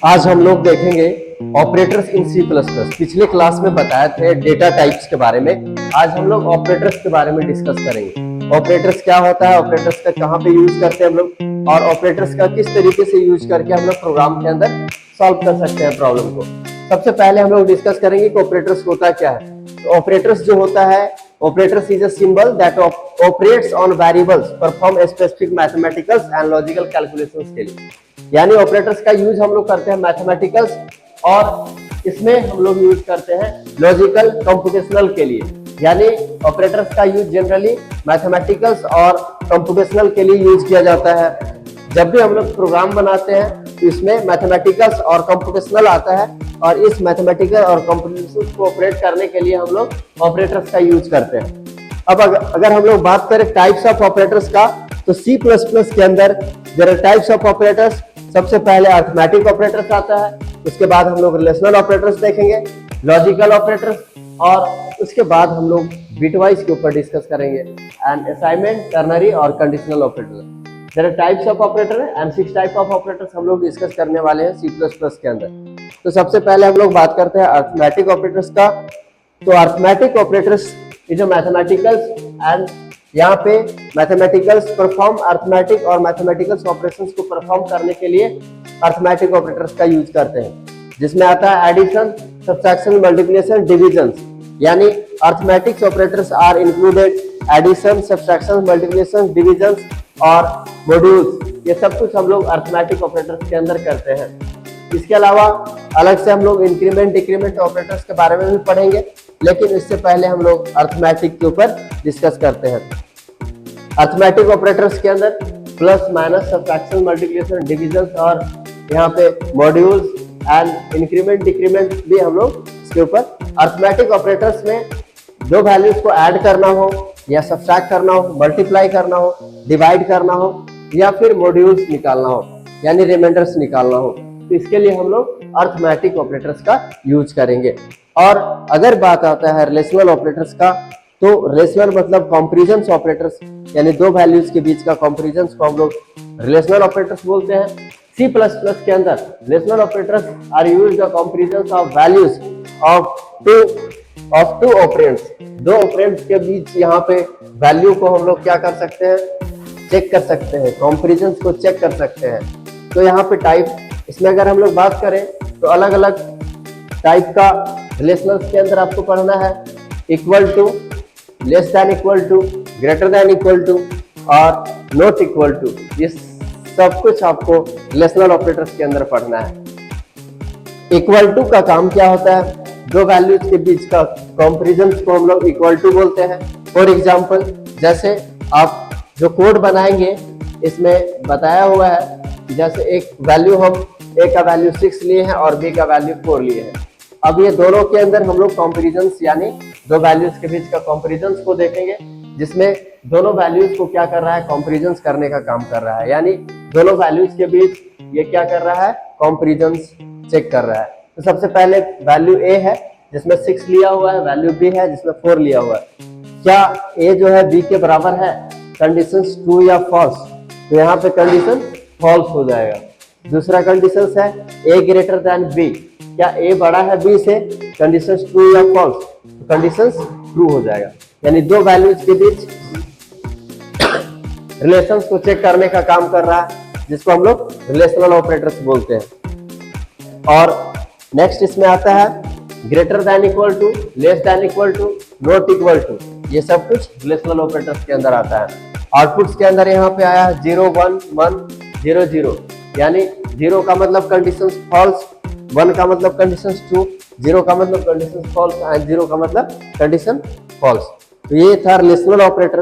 आज हम लोग देखेंगे operators in C plus plus. पिछले क्लास में बताए थे डेटा टाइप्स के बारे में। आज हम लोग ऑपरेटर्स के बारे में डिस्कस करेंगे। ऑपरेटर्स क्या होता है, ऑपरेटर्स का कहाँ पे यूज करते हैं हम लोग, और ऑपरेटर्स का किस तरीके से यूज करके हम लोग प्रोग्राम के अंदर सॉल्व कर सकते हैं प्रॉब्लम को। सबसे पहले हम लोग डिस्कस करेंगे कि ऑपरेटर्स होता क्या है। तो ऑपरेटर्स जो होता है, operators is a symbol that operates on variables, perform specific mathematicals and logical calculations के लिए। यानी ऑपरेटर्स का यूज हम लोग करते हैं मैथमेटिकल्स, और इसमें हम लोग यूज करते हैं लॉजिकल कंप्यूटेशनल के लिए। यानी ऑपरेटर्स का यूज जनरली मैथमेटिकल्स और कंप्यूटेशनल के लिए यूज किया जाता है। जब भी हम लोग प्रोग्राम बनाते हैं तो इसमें मैथमेटिकल्स और कंप्यूटेशनल आता है, और इस मैथमेटिकल और कंप्यूटेशनल को ऑपरेट करने के लिए हम लोग ऑपरेटर्स का यूज करते हैं। अब अगर हम लोग बात करें टाइप्स ऑफ ऑपरेटर्स का, तो C++ के अंदर there are types of operators. सबसे पहले अरिथमेटिक ऑपरेटर्स आता है, उसके बाद हम लोग रिलेशनल ऑपरेटर्स देखेंगे, लॉजिकल ऑपरेटर्स, और उसके बाद हम लोग बिटवाइज के ऊपर डिस्कस करेंगे एंड असाइनमेंट, टर्नरी और conditional operator. There are types of operator and 6 type of operators हम लोग डिस्कस करने वाले हैं C++ के अंदर। तो सबसे पहले हम लोग बात करते हैं अरिथमेटिक ऑपरेटर्स का। तो arithmetic operators is a mathematicals, and यहाँ पे मैथमेटिकल्स परफॉर्म अरिथमेटिक और मैथमेटिकल्स ऑपरेशंस को परफॉर्म करने के लिए अरिथमेटिक ऑपरेटर्स का यूज करते हैं, जिसमें आता है एडिशन, सब्ट्रैक्शन, मल्टीप्लिकेशन, डिवीजन। यानी arithmetics operators are included addition, subtraction, multiplication, division और मॉड्यूल्स। ये सब कुछ हम लोग अरिथमेटिक ऑपरेटर्स के अंदर करते हैं। इसके अलावा अलग से हम लोग इंक्रीमेंट, डिक्रीमेंट ऑपरेटर्स के बारे में भी पढ़ेंगे, लेकिन इससे पहले हम लोग अरिथमेटिक के ऊपर डिस्कस करते हैं। अरिथमेटिक ऑपरेटर्स के अंदर plus, minus, subtraction, multiplication, division और यहाँ पे मॉड्यूल्स एंड इंक्रीमेंट, डिक्रीमेंट भी हम लोग इसके ऊपर। अरिथमेटिक ऑपरेटर्स में जो वैल्यूज को ऐड करना हो या सब्ट्रैक्ट करना हो, मल्टीप्लाई करना हो, डिवाइड करना हो, या फिर मॉड्यूल्स निकालना हो यानी रिमाइंडर्स निकालना हो, तो इसके लिए हम लोग अरिथमेटिक ऑपरेटर्स का यूज करेंगे। और अगर बात आता है रिलेशनल ऑपरेटर्स का, तो रिलेशनल मतलब कंपैरिजन ऑपरेटर्स, यानी दो वैल्यूज के बीच का कंपैरिजन को हम लोग रिलेशनल ऑपरेटर्स बोलते हैं। C++ के अंदर relational operators are used for comparison of values of two operands. दो ऑपरेंड्स के बीच यहाँ पे वैल्यू को हम लोग क्या कर सकते हैं, चेक कर सकते हैं, कंपैरिजन को चेक कर सकते हैं। तो यहाँ पे टाइप, इसमें अगर हम लोग बात करें तो अलग अलग टाइप का रिलेशनल्स के अंदर आपको पढ़ना है। Equal to, less than equal to, greater than equal to और नॉट इक्वल टू, ये सब कुछ आपको रिलेशनल ऑपरेटर्स के अंदर पढ़ना है। इक्वल टू का काम क्या होता है, दो वैल्यूज के बीच का कंपैरिजन को हम लोग इक्वल टू बोलते हैं। फॉर एग्जांपल, जैसे आप जो कोड बनाएंगे इसमें बताया हुआ है कि जैसे एक वैल्यू, हम ए का वैल्यू 6 लिए हैं और बी का वैल्यू 4 लिए हैं। अब ये दोनों के अंदर हम लोग कंपैरिजंस यानी दो वैल्यूज के बीच का कंपैरिजंस को देखेंगे, जिसमें दोनों वैल्यूज को क्या कर रहा है, कंपैरिजंस करने का काम कर रहा है। यानी दोनों वैल्यूज के बीच ये क्या कर रहा है, कंपैरिजंस चेक कर रहा है। तो सबसे पहले वैल्यू ए है जिसमें 6 लिया हुआ है, वैल्यू बी है जिसमें 4 लिया हुआ है। क्या ए जो है बी के बराबर है, कंडीशन ट्रू या फॉल्स, तो यहाँ पे कंडीशन फॉल्स हो जाएगा। दूसरा कंडीशन है ए ग्रेटर देन बी, क्या ए बड़ा है बी से, कंडीशन ट्रू या फॉल्स, तो कंडीशन ट्रू हो जाएगा। यानी दो वैल्यूज के बीच रिलेशंस को चेक करने का काम कर रहा है, जिसको हम लोग रिलेशनल ऑपरेटर्स बोलते हैं। और नेक्स्ट इसमें आता है greater than equal to, less than equal to, not equal to, ये सब कुछ रिलेशनल ऑपरेटर्स के अंदर आता है। आउटपुट्स के अंदर यहाँ पे आया 0 1 1 0 0, यानी 0 का मतलब कंडीशन फॉल्स, 1 का मतलब कंडीशन ट्रू, 0 का मतलब कंडीशन फॉल्स एंड 0 का मतलब कंडीशन फॉल्स। तो ये था रिलेशनल ऑपरेटर।